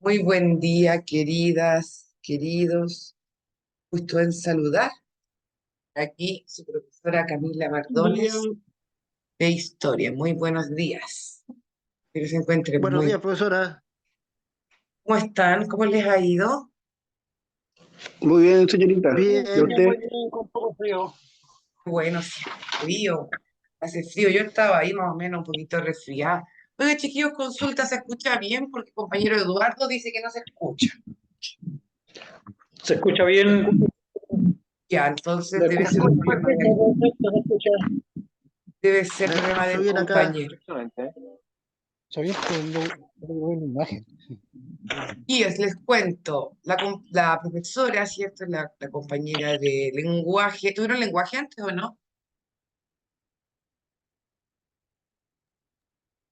Muy buen día, queridas, queridos. Gusto en saludar. Aquí su profesora Camila Mardones Bien, de Historia. Muy buenos días. Que se encuentren buenos muy. días, profesora. ¿Cómo están? ¿Cómo les ha ido? Muy bien, señorita. ¿Y a Bien, usted? muy bien, con poco frío. Bueno, sí, frío. Hace frío. Yo estaba ahí más o menos un poquito resfriada. Oye, chiquillos, consulta, ¿se escucha bien? Porque el compañero Eduardo dice que no se escucha. ¿Se escucha bien? Ya, entonces ¿Le debe escucho ser un problema del, perfecto? ¿Se escucha? debe ser Le problema escucho del bien acá. compañero. Excelente. ¿Sabías que no buena imagen? Y les cuento, la profesora, ¿cierto? La compañera de lenguaje, ¿tuvieron lenguaje antes o no?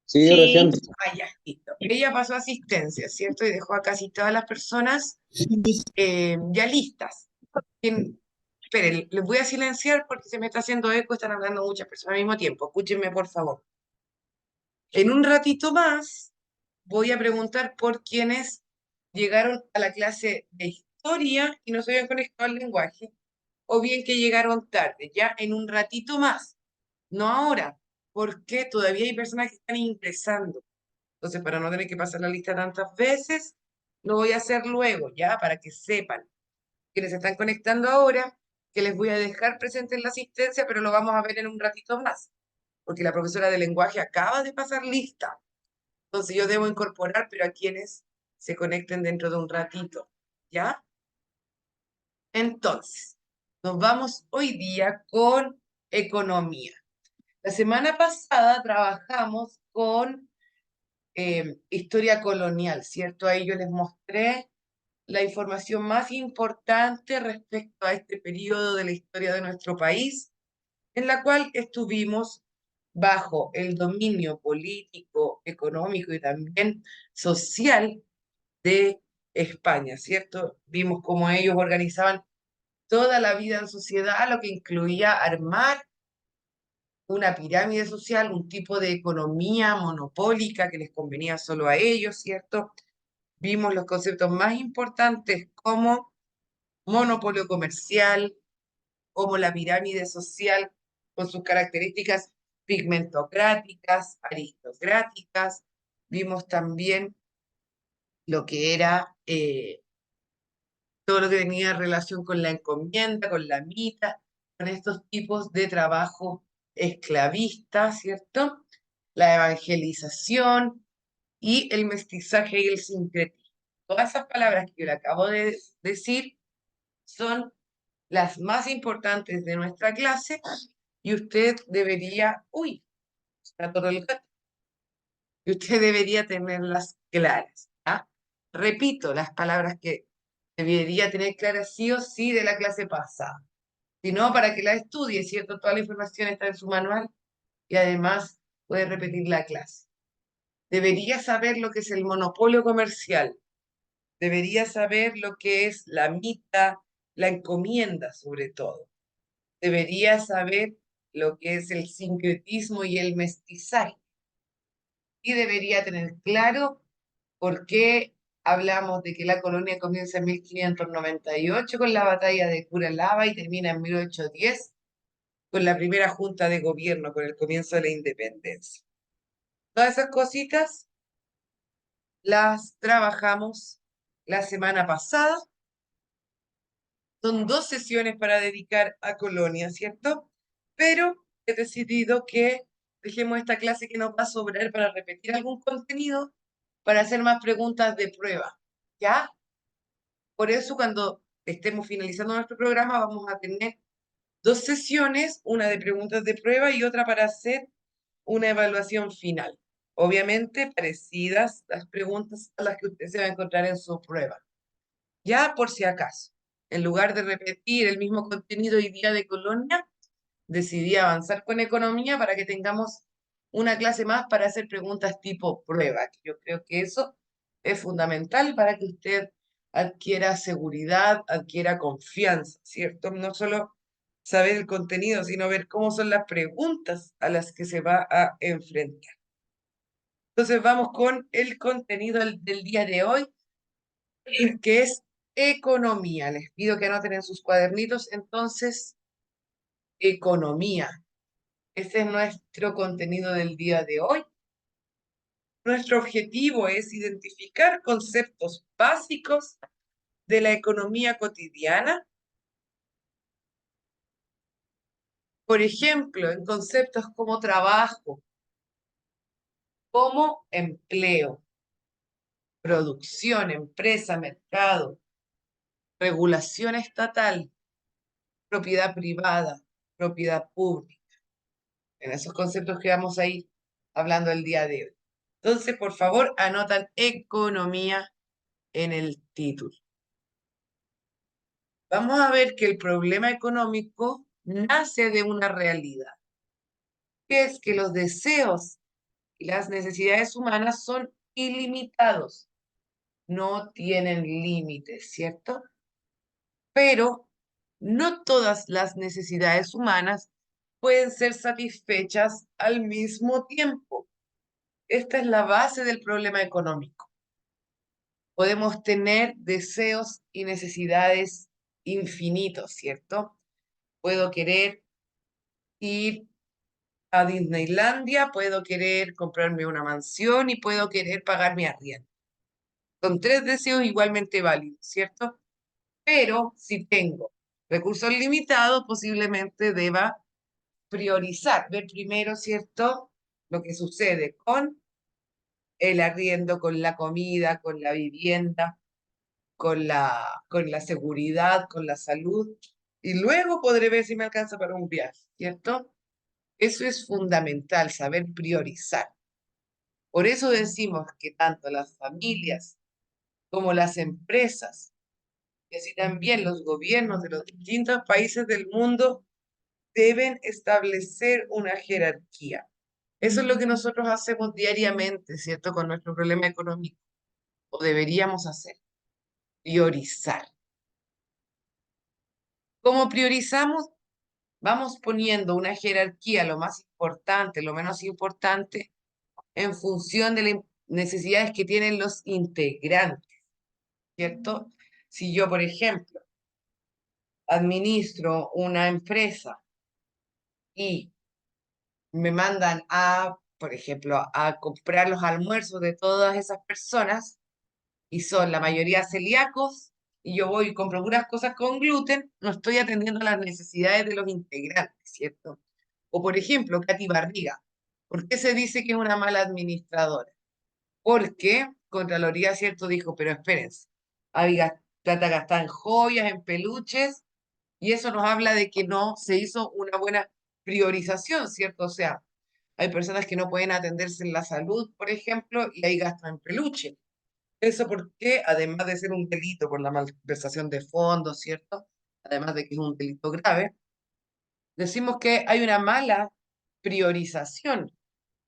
Sí, Sí. recién. Ah, ya, listo. Ella pasó asistencia, ¿cierto? Y dejó a casi todas las personas ya listas. Esperen, les voy a silenciar porque se me está haciendo eco, están hablando muchas personas al mismo tiempo. Escúchenme, por favor. En un ratito más voy a preguntar por quienes llegaron a la clase de historia y no se habían conectado al lenguaje, o bien que llegaron tarde, ya en un ratito más, no ahora, porque todavía hay personas que están ingresando. Entonces, para no tener que pasar la lista tantas veces, lo voy a hacer luego, ya, para que sepan quienes se están conectando ahora, que les voy a dejar presente en la asistencia, pero lo vamos a ver en un ratito más, porque la profesora de lenguaje acaba de pasar lista. Entonces, yo debo incorporar, pero a quienes se conecten dentro de un ratito, ¿ya? Entonces, nos vamos hoy día con economía. La semana pasada trabajamos con historia colonial, ¿cierto? Ahí yo les mostré la información más importante respecto a este periodo de la historia de nuestro país, en la cual estuvimos bajo el dominio político, económico y también social de España, ¿cierto? Vimos cómo ellos organizaban toda la vida en sociedad, lo que incluía armar una pirámide social, un tipo de economía monopólica que les convenía solo a ellos, ¿cierto? Vimos los conceptos más importantes como monopolio comercial, como la pirámide social con sus características pigmentocráticas, aristocráticas. Vimos también lo que era todo lo que tenía relación con la encomienda, con la mita, con estos tipos de trabajo esclavista, ¿cierto? La evangelización y el mestizaje y el sincretismo. Todas esas palabras que yo le acabo de decir son las más importantes de nuestra clase y usted debería, uy, se atoró el gato, y usted debería tenerlas claras. ¿Ah? Repito las palabras que debería tener claras sí o sí de la clase pasada. Si no, para que la estudie, ¿cierto? Toda la información está en su manual y además puede repetir la clase. Debería saber lo que es el monopolio comercial. Debería saber lo que es la mita, la encomienda sobre todo. Debería saber lo que es el sincretismo y el mestizaje. Y debería tener claro por qué hablamos de que la colonia comienza en 1598 con la batalla de Curalaba y termina en 1810 con la primera junta de gobierno, con el comienzo de la independencia. Todas esas cositas las trabajamos la semana pasada. Son 2 sesiones para dedicar a Colonia, ¿cierto? Pero he decidido que dejemos esta clase que nos va a sobrar para repetir algún contenido, para hacer más preguntas de prueba, ¿ya? Por eso cuando estemos finalizando nuestro programa vamos a tener 2 sesiones, una de preguntas de prueba y otra para hacer una evaluación final. Obviamente parecidas las preguntas a las que usted se va a encontrar en su prueba. Ya por si acaso, en lugar de repetir el mismo contenido hoy día de Colonia, decidí avanzar con economía para que tengamos una clase más para hacer preguntas tipo prueba, que yo creo que eso es fundamental para que usted adquiera seguridad, adquiera confianza, ¿cierto? No solo saber el contenido, sino ver cómo son las preguntas a las que se va a enfrentar. Entonces vamos con el contenido del día de hoy. que es economía. Les pido que anoten en sus cuadernitos, entonces, economía. Ese es nuestro contenido del día de hoy. Nuestro objetivo es identificar conceptos básicos de la economía cotidiana. Por ejemplo, en conceptos como trabajo, como empleo, producción, empresa, mercado, regulación estatal, propiedad privada, propiedad pública. En esos conceptos que vamos a ir hablando el día de hoy. Entonces, por favor, anotan economía en el título. Vamos a ver que el problema económico nace de una realidad, que es que los deseos y las necesidades humanas son ilimitados, no tienen límites, ¿cierto? Pero no todas las necesidades humanas pueden ser satisfechas al mismo tiempo. Esta es la base del problema económico. Podemos tener deseos y necesidades infinitos, ¿cierto? Puedo querer ir a Disneylandia, puedo querer comprarme una mansión y puedo querer pagar mi arriendo. Son tres deseos igualmente válidos, ¿cierto? Pero si tengo recursos limitados, posiblemente deba priorizar, ver primero, ¿cierto? Lo que sucede con el arriendo, con la comida, con la vivienda, con la seguridad, con la salud, y luego podré ver si me alcanza para un viaje, ¿cierto? Eso es fundamental, saber priorizar. Por eso decimos que tanto las familias como las empresas, y así también los gobiernos de los distintos países del mundo, deben establecer una jerarquía. Eso es lo que nosotros hacemos diariamente, ¿cierto? Con nuestro problema económico, o deberíamos hacer, priorizar. ¿Cómo priorizamos? Vamos poniendo una jerarquía, lo más importante, lo menos importante, en función de las necesidades que tienen los integrantes, ¿cierto? Si yo, por ejemplo, administro una empresa y me mandan a, por ejemplo, a comprar los almuerzos de todas esas personas y son la mayoría celíacos y yo voy y compro puras cosas con gluten, no estoy atendiendo las necesidades de los integrantes, ¿cierto? O por ejemplo, Katy Barriga. ¿Por qué se dice que es una mala administradora? Porque Contraloría, ¿cierto? Dijo, pero espérense, había plata gastada en joyas, en peluches, y eso nos habla de que no se hizo una buena priorización, ¿cierto? O sea, hay personas que no pueden atenderse en la salud, por ejemplo, y ahí gastan en peluche. Eso porque, además de ser un delito por la malversación de fondos, ¿cierto? Además de que es un delito grave, decimos que hay una mala priorización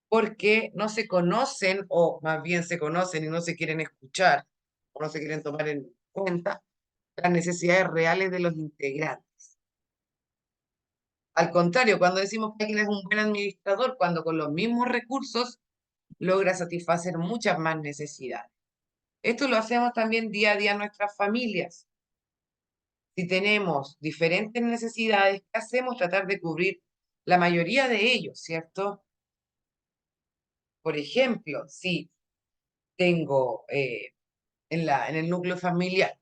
porque no se conocen, o más bien se conocen y no se quieren escuchar, o no se quieren tomar en cuenta las necesidades reales de los integrantes. Al contrario, cuando decimos que alguien es un buen administrador, cuando con los mismos recursos logra satisfacer muchas más necesidades. Esto lo hacemos también día a día en nuestras familias. Si tenemos diferentes necesidades, ¿qué hacemos? Tratar de cubrir la mayoría de ellos, ¿cierto? Por ejemplo, si tengo en el núcleo familiar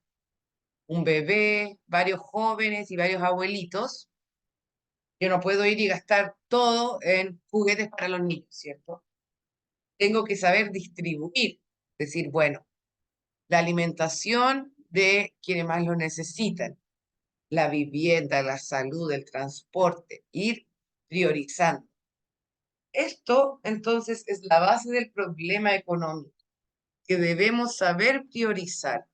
un bebé, varios jóvenes y varios abuelitos, yo no puedo ir y gastar todo en juguetes para los niños, ¿cierto? Tengo que saber distribuir, decir, bueno, la alimentación de quienes más lo necesitan, la vivienda, la salud, el transporte, ir priorizando. Esto entonces es la base del problema económico, que debemos saber priorizar,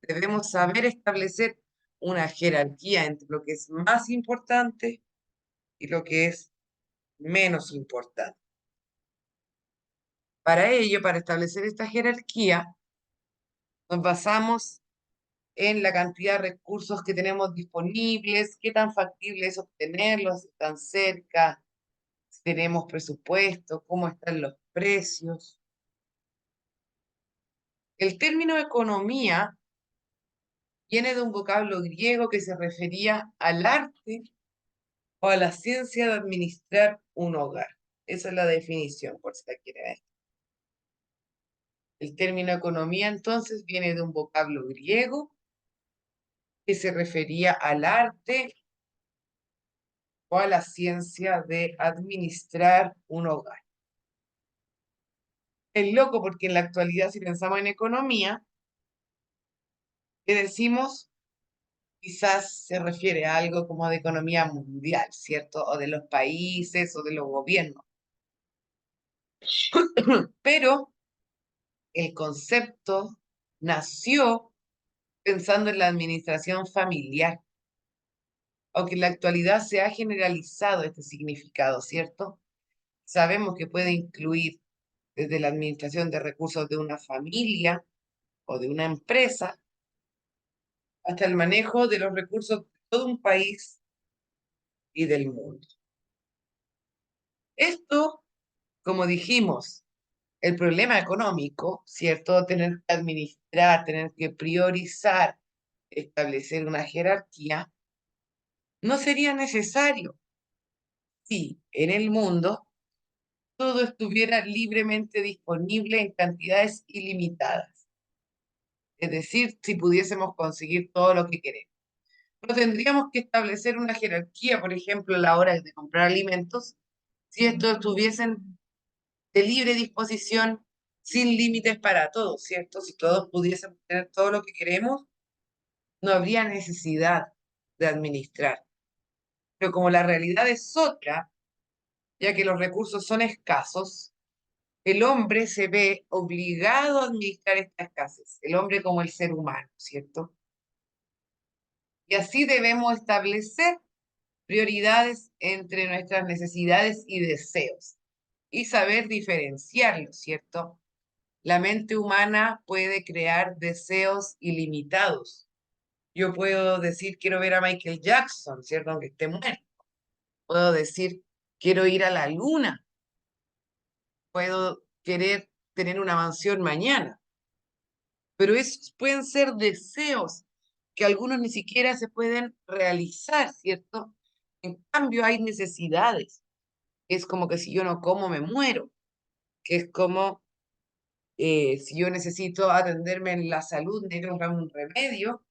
debemos saber establecer una jerarquía entre lo que es más importante y lo que es menos importante. Para ello, para establecer esta jerarquía, nos basamos en la cantidad de recursos que tenemos disponibles, qué tan factible es obtenerlos, si están cerca, si tenemos presupuesto, cómo están los precios. El término economía Viene de un vocablo griego que se refería al arte o a la ciencia de administrar un hogar. Esa es la definición, por si la quieren ver. El término economía entonces viene de un vocablo griego que se refería al arte o a la ciencia de administrar un hogar. Es loco porque en la actualidad, si pensamos en economía, que decimos, quizás se refiere a algo como de economía mundial, ¿cierto? O de los países o de los gobiernos. Pero el concepto nació pensando en la administración familiar, aunque en la actualidad se ha generalizado este significado, ¿cierto? Sabemos que puede incluir desde la administración de recursos de una familia o de una empresa, hasta el manejo de los recursos de todo un país y del mundo. Esto, como dijimos, el problema económico, ¿cierto? Tener que administrar, tener que priorizar, establecer una jerarquía, no sería necesario si en el mundo todo estuviera libremente disponible en cantidades ilimitadas. Es decir, si pudiésemos conseguir todo lo que queremos. No tendríamos que establecer una jerarquía, por ejemplo, a la hora de comprar alimentos, si estos estuviesen de libre disposición, sin límites para todos, ¿cierto? Si todos pudiésemos tener todo lo que queremos, no habría necesidad de administrar. Pero como la realidad es otra, ya que los recursos son escasos, el hombre se ve obligado a administrar esta escasez, el hombre como el ser humano, ¿cierto? Y así debemos establecer prioridades entre nuestras necesidades y deseos y saber diferenciarlos, ¿cierto? La mente humana puede crear deseos ilimitados. Yo puedo decir, quiero ver a Michael Jackson, ¿cierto? Aunque esté muerto. Puedo decir, quiero ir a la luna. Puedo querer tener una mansión mañana. Pero esos pueden ser deseos que algunos ni siquiera se pueden realizar, ¿cierto? En cambio, hay necesidades. Es como que si yo no como, me muero. Que es como si yo necesito atenderme en la salud, necesito comprarme un remedio,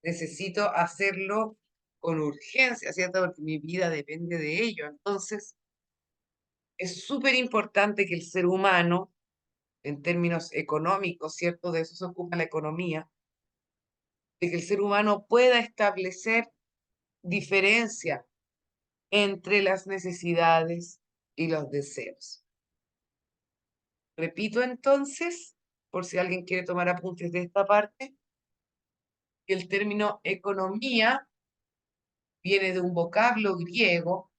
necesito hacerlo con urgencia, ¿cierto? Porque mi vida depende de ello. Entonces, es súper importante que el ser humano, en términos económicos, ¿cierto? De eso se ocupa la economía, de que el ser humano pueda establecer diferencia entre las necesidades y los deseos. Repito entonces, por si alguien quiere tomar apuntes de esta parte, que el término economía viene de un vocablo griego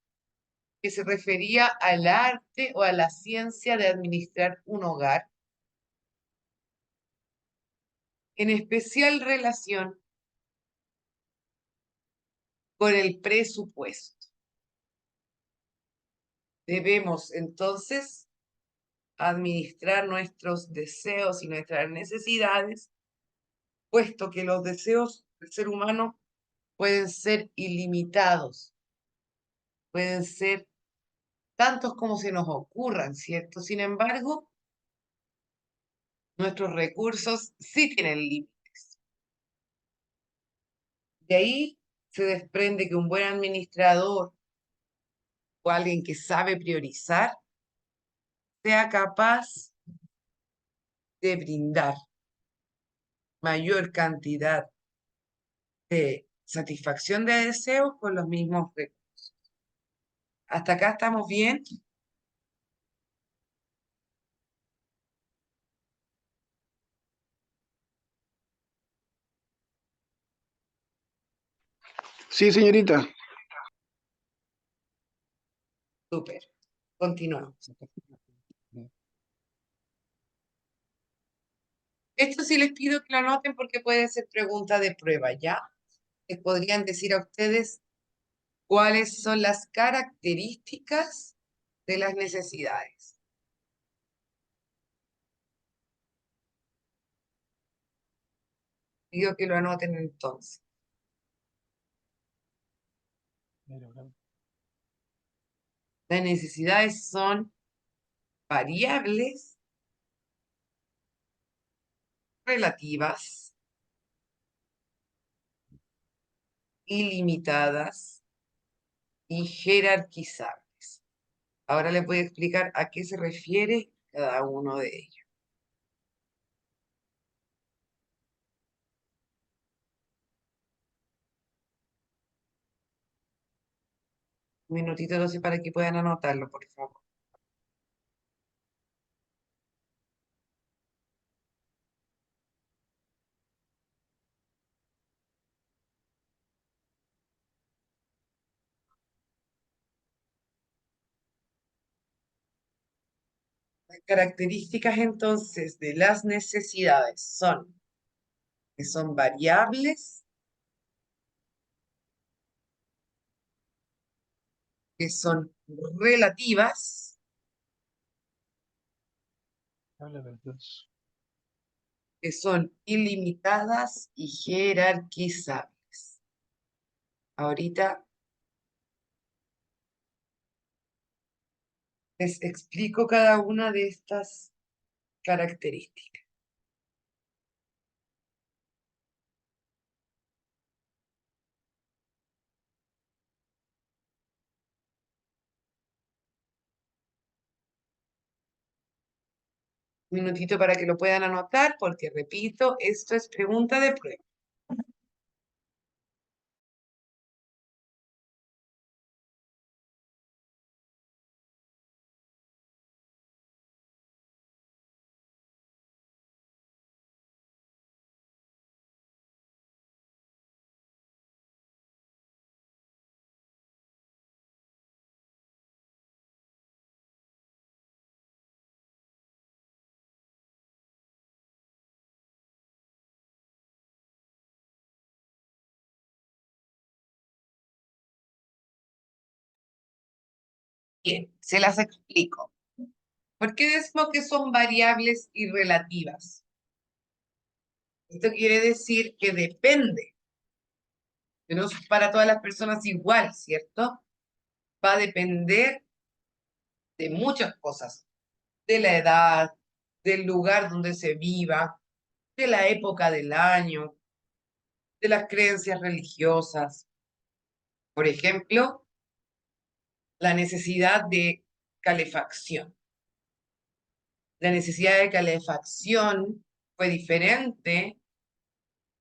que se refería al arte o a la ciencia de administrar un hogar, en especial relación con el presupuesto. Debemos entonces administrar nuestros deseos y nuestras necesidades, puesto que los deseos del ser humano pueden ser ilimitados, pueden ser tantos como se nos ocurran, ¿cierto? Sin embargo, nuestros recursos sí tienen límites. De ahí se desprende que un buen administrador o alguien que sabe priorizar sea capaz de brindar mayor cantidad de satisfacción de deseos con los mismos recursos. ¿Hasta acá estamos bien? Sí, señorita. Súper. Continuamos. Esto sí les pido que lo anoten porque puede ser pregunta de prueba, ¿ya? Les podrían decir a ustedes cuáles son las características de las necesidades. Pido que lo anoten entonces. Las necesidades son variables, relativas, ilimitadas y jerarquizables. Ahora les voy a explicar a qué se refiere cada uno de ellos. Un minutito entonces para que puedan anotarlo, por favor. Las características entonces de las necesidades son que son variables, que son relativas, que son ilimitadas y jerarquizables. Ahorita les explico cada una de estas características. Un minutito para que lo puedan anotar, porque repito, esto es pregunta de prueba. Bien, se las explico. ¿Por qué decimos que son variables y relativas? Esto quiere decir que depende, que no es para todas las personas igual, ¿cierto? Va a depender de muchas cosas, de la edad, del lugar donde se viva, de la época del año, de las creencias religiosas. Por ejemplo, la necesidad de calefacción. La necesidad de calefacción fue diferente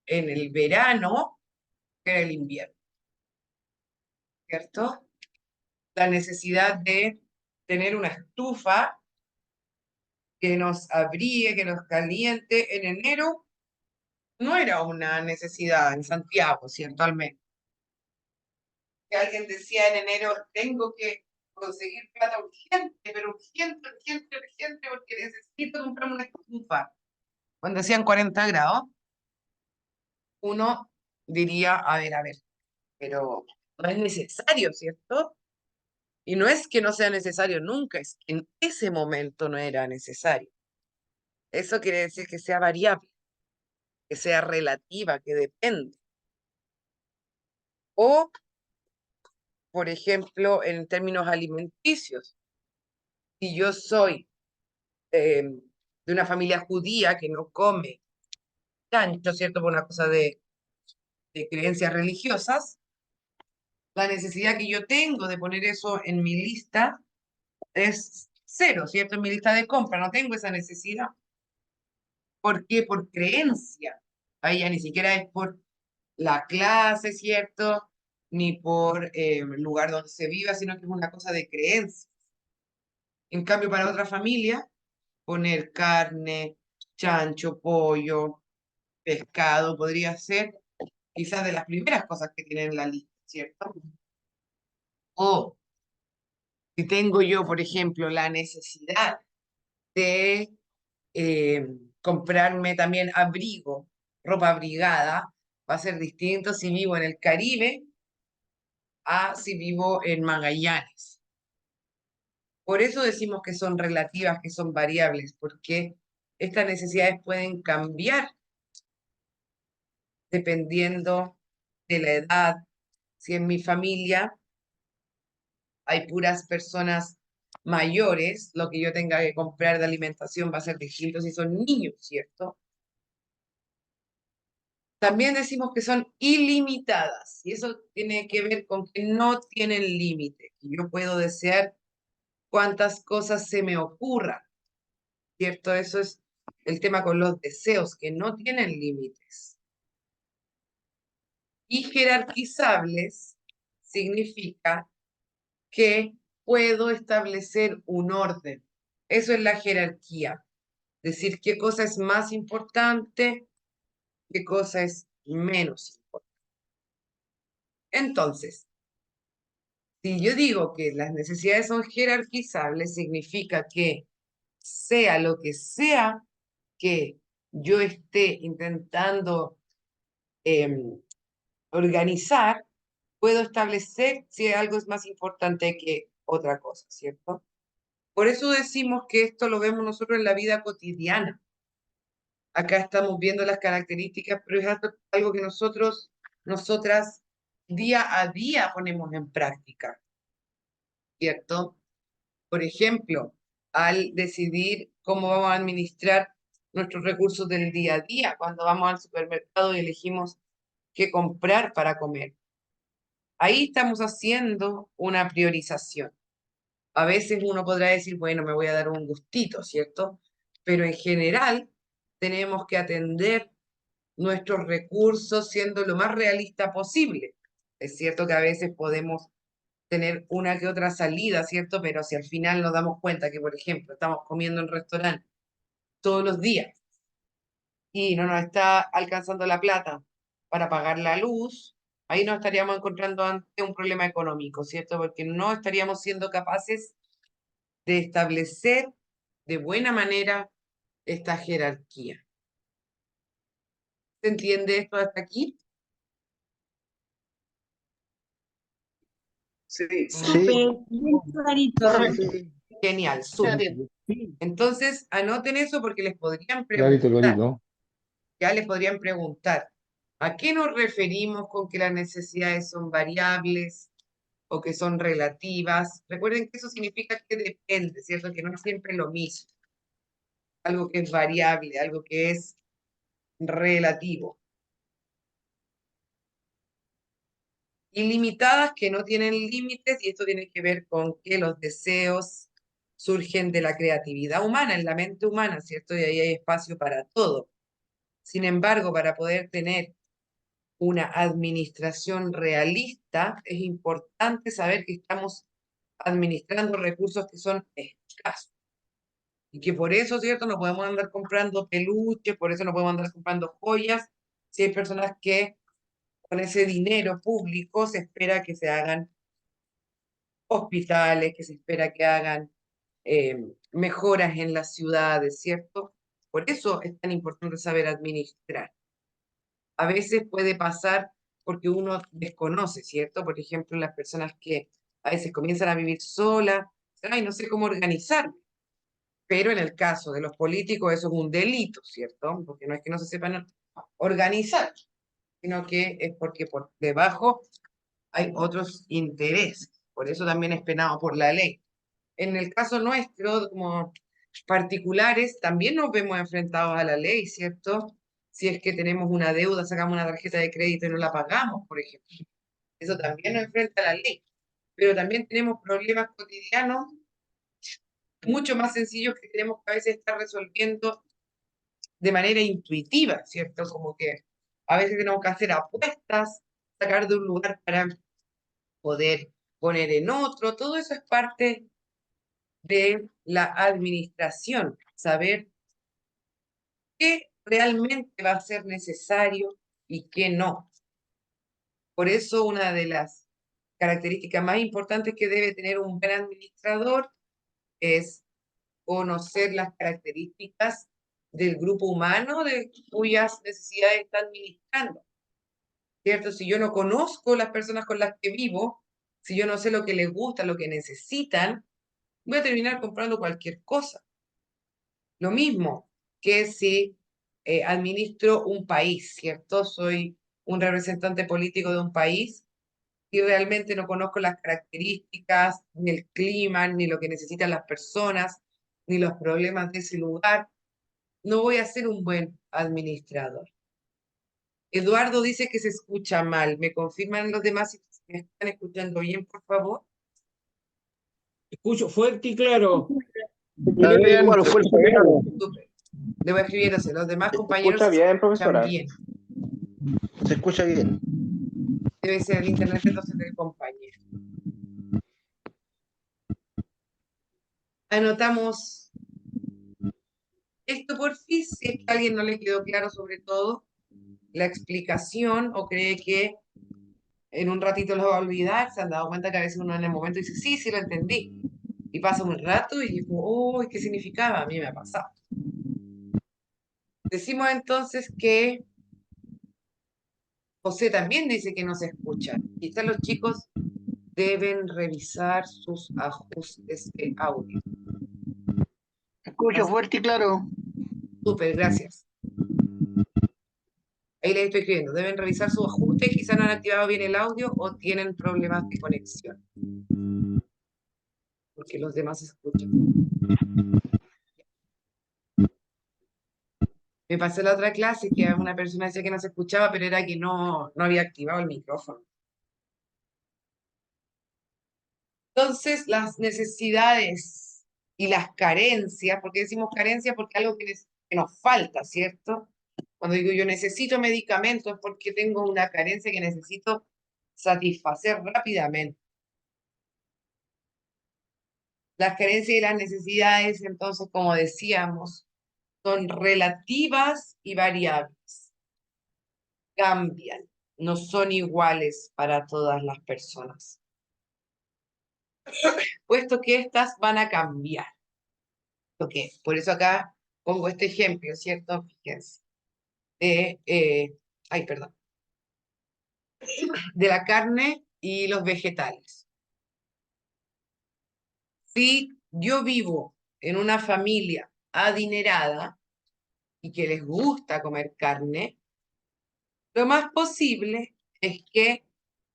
en el verano que en el invierno, ¿cierto? La necesidad de tener una estufa que nos abrigue, que nos caliente en enero, no era una necesidad en Santiago, ¿cierto? Al menos. Que alguien decía en enero, tengo que conseguir plata urgente, pero urgente, urgente, urgente, porque necesito comprarme una estufa. Cuando hacían 40 grados, uno diría, a ver, pero no es necesario, ¿cierto? Y no es que no sea necesario nunca, es que en ese momento no era necesario. Eso quiere decir que sea variable, que sea relativa, que depende. O, por ejemplo, en términos alimenticios, si yo soy de una familia judía que no come chancho, ¿cierto? Por una cosa de creencias religiosas, la necesidad que yo tengo de poner eso en mi lista es cero, ¿cierto? En mi lista de compra, no tengo esa necesidad. ¿Por qué? Por creencia. Ahí ya ni siquiera es por la clase, ¿cierto? Ni por el lugar donde se viva, sino que es una cosa de creencia. En cambio, para otra familia, poner carne, chancho, pollo, pescado, podría ser quizás de las primeras cosas que tienen en la lista, ¿cierto? O si tengo yo, por ejemplo, la necesidad de comprarme también abrigo, ropa abrigada, va a ser distinto si vivo en el Caribe a si vivo en Magallanes. Por eso decimos que son relativas, que son variables, porque estas necesidades pueden cambiar dependiendo de la edad. Si en mi familia hay puras personas mayores, lo que yo tenga que comprar de alimentación va a ser distinto si son niños, ¿cierto? También decimos que son ilimitadas y eso tiene que ver con que no tienen límite. Yo puedo desear cuantas cosas se me ocurran, ¿cierto? Eso es el tema con los deseos, que no tienen límites. Y jerarquizables significa que puedo establecer un orden. Eso es la jerarquía. Decir qué cosa es más importante, qué cosa es menos importante. Entonces, si yo digo que las necesidades son jerarquizables, significa que sea lo que sea que yo esté intentando organizar, puedo establecer si algo es más importante que otra cosa, ¿cierto? Por eso decimos que esto lo vemos nosotros en la vida cotidiana. Acá estamos viendo las características, pero es algo que nosotras, día a día ponemos en práctica, ¿cierto? Por ejemplo, al decidir cómo vamos a administrar nuestros recursos del día a día, cuando vamos al supermercado y elegimos qué comprar para comer. Ahí estamos haciendo una priorización. A veces uno podrá decir, bueno, me voy a dar un gustito, ¿cierto? Pero en general tenemos que atender nuestros recursos siendo lo más realista posible. Es cierto que a veces podemos tener una que otra salida, ¿cierto? Pero si al final nos damos cuenta que, por ejemplo, estamos comiendo en restaurante todos los días y no nos está alcanzando la plata para pagar la luz, ahí nos estaríamos encontrando ante un problema económico, ¿cierto? Porque no estaríamos siendo capaces de establecer de buena manera esta jerarquía. ¿Se entiende esto hasta aquí? Sí, Súper bien clarito. correcto. Genial, Ya súper. entiendo. Entonces, anoten eso porque les podrían Clarito, preguntar, clarito. ya les podrían preguntar, ¿a qué nos referimos con que las necesidades son variables o que son relativas? Recuerden que eso significa que depende, ¿cierto? Que no es siempre lo mismo. Algo que es variable, algo que es relativo. Ilimitadas que no tienen límites y esto tiene que ver con que los deseos surgen de la creatividad humana, en la mente humana, ¿cierto? Y ahí hay espacio para todo. Sin embargo, para poder tener una administración realista, es importante saber que estamos administrando recursos que son escasos. Y que por eso, ¿cierto? No podemos andar comprando peluches, por eso no podemos andar comprando joyas, si hay personas que con ese dinero público se espera que se hagan hospitales, que se espera que hagan mejoras en las ciudades, ¿cierto? Por eso es tan importante saber administrar. A veces puede pasar porque uno desconoce, ¿cierto? Por ejemplo, las personas que a veces comienzan a vivir solas, ay, no sé cómo organizarme. Pero en el caso de los políticos eso es un delito, ¿cierto? Porque no es que no se sepan organizar, sino que es porque por debajo hay otros intereses. Por eso también es penado por la ley. En el caso nuestro, como particulares, también nos vemos enfrentados a la ley, ¿cierto? Si es que tenemos una deuda, sacamos una tarjeta de crédito y no la pagamos, por ejemplo. Eso también nos enfrenta a la ley. Pero también tenemos problemas cotidianos mucho más sencillos que tenemos que a veces estar resolviendo de manera intuitiva, ¿cierto? Como que a veces tenemos que hacer apuestas, sacar de un lugar para poder poner en otro. Todo eso es parte de la administración, saber qué realmente va a ser necesario y qué no. Por eso una de las características más importantes que debe tener un buen administrador es conocer las características del grupo humano de cuyas necesidades está administrando, ¿cierto? Si yo no conozco las personas con las que vivo, si yo no sé lo que les gusta, lo que necesitan, voy a terminar comprando cualquier cosa. Lo mismo que si administro un país, ¿cierto? Soy un representante político de un país y realmente no conozco las características, ni el clima, ni lo que necesitan las personas, ni los problemas de ese lugar, no voy a ser un buen administrador. Eduardo dice que se escucha mal. ¿Me confirman los demás si me están escuchando bien, por favor? Escucho fuerte y claro. Está bien, Igual, se fuerte, escucha bien. claro. Súper. Debo escribiéndose. Los demás Se compañeros escucha bien, escuchan profesora. bien. Se escucha bien. Debe ser el internet entonces del compañero. Anotamos esto por fin, si es que a alguien no le quedó claro sobre todo la explicación o cree que en un ratito lo va a olvidar, se han dado cuenta que a veces uno en el momento dice, sí, sí lo entendí. Y pasa un rato y digo, oh, ¿qué significaba? A mí me ha pasado. Decimos entonces que José también dice que no se escucha. Quizás los chicos deben revisar sus ajustes de audio. Escucho fuerte y claro. Súper, gracias. Ahí les estoy escribiendo. Deben revisar sus ajustes, quizás no han activado bien el audio o tienen problemas de conexión. Porque los demás se escuchan. Me pasé la otra clase que una persona decía que no se escuchaba, pero era que no había activado el micrófono. Entonces, las necesidades y las carencias, ¿por qué decimos carencias? Porque algo que nos falta, ¿cierto? Cuando digo yo necesito medicamentos es porque tengo una carencia que necesito satisfacer rápidamente. Las carencias y las necesidades, entonces, como decíamos, son relativas y variables. Cambian, no son iguales para todas las personas. Puesto que estas van a cambiar. Ok, por eso acá pongo este ejemplo, ¿cierto? Fíjense. Ay, perdón. De la carne y los vegetales. Si yo vivo en una familia adinerada y que les gusta comer carne, lo más posible es que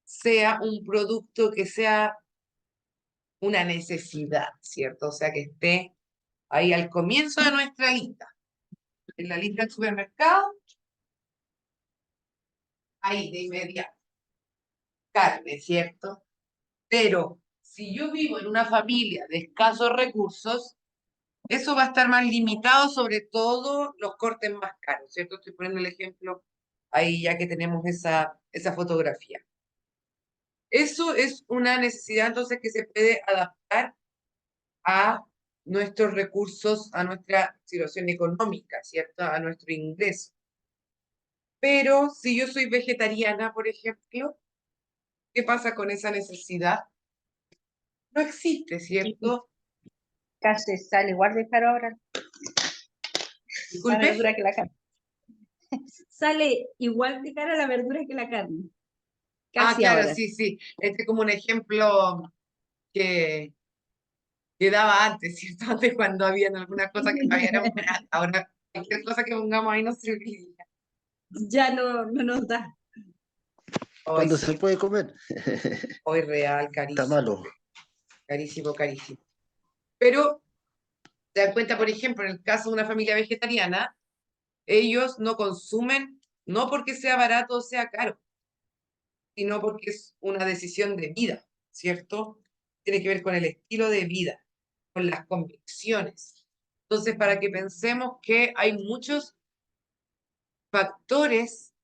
sea un producto que sea una necesidad, ¿cierto? O sea, que esté ahí al comienzo de nuestra lista. En la lista del supermercado, ahí de inmediato. Carne, ¿cierto? Pero si yo vivo en una familia de escasos recursos, eso va a estar más limitado, sobre todo los cortes más caros, ¿cierto? Estoy poniendo el ejemplo ahí ya que tenemos esa fotografía. Eso es una necesidad entonces que se puede adaptar a nuestros recursos, a nuestra situación económica, ¿cierto? A nuestro ingreso. Pero si yo soy vegetariana, por ejemplo, ¿qué pasa con esa necesidad? No existe, ¿cierto? Casi sale igual de caro ahora la Disculpe. verdura que la carne. Sale igual de cara la verdura que la carne. Casi Claro, ahora. sí, sí. Este es como un ejemplo que, que daba antes, ¿cierto? Antes cuando habían algunas cosas que todavía eran baratas. Ahora cualquier cosa que pongamos ahí nos serviría. Ya no nos da. Hoy Cuando sí, se puede comer. hoy real, Está carísimo, malo. carísimo, carísimo. Pero te das cuenta, por ejemplo, en el caso de una familia vegetariana, ellos no consumen, no porque sea barato o sea caro, sino porque es una decisión de vida, ¿cierto? Tiene que ver con el estilo de vida, con las convicciones. Entonces, para que pensemos que hay muchos factores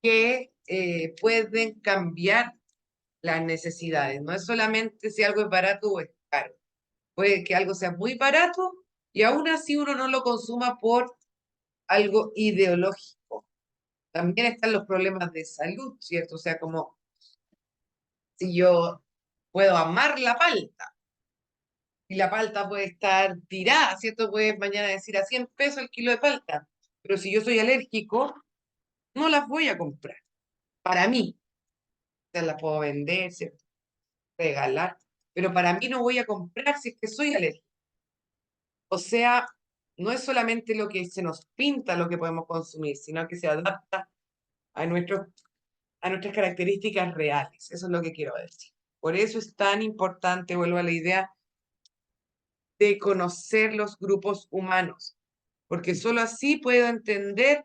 que pueden cambiar las necesidades. No es solamente si algo es barato o es caro. Puede que algo sea muy barato y aún así uno no lo consuma por algo ideológico. También están los problemas de salud, ¿cierto? O sea, como si yo puedo amar la palta y la palta puede estar tirada, ¿cierto? Puedes mañana decir a 100 pesos el kilo de palta, pero si yo soy alérgico, no las voy a comprar. Para mí, se las puedo vender, ¿cierto? Regalar, pero para mí no voy a comprar si es que soy alérgico. O sea, no es solamente lo que se nos pinta lo que podemos consumir, sino que se adapta a a nuestras características reales. Eso es lo que quiero decir. Por eso es tan importante, vuelvo a la idea, de conocer los grupos humanos, porque solo así puedo entender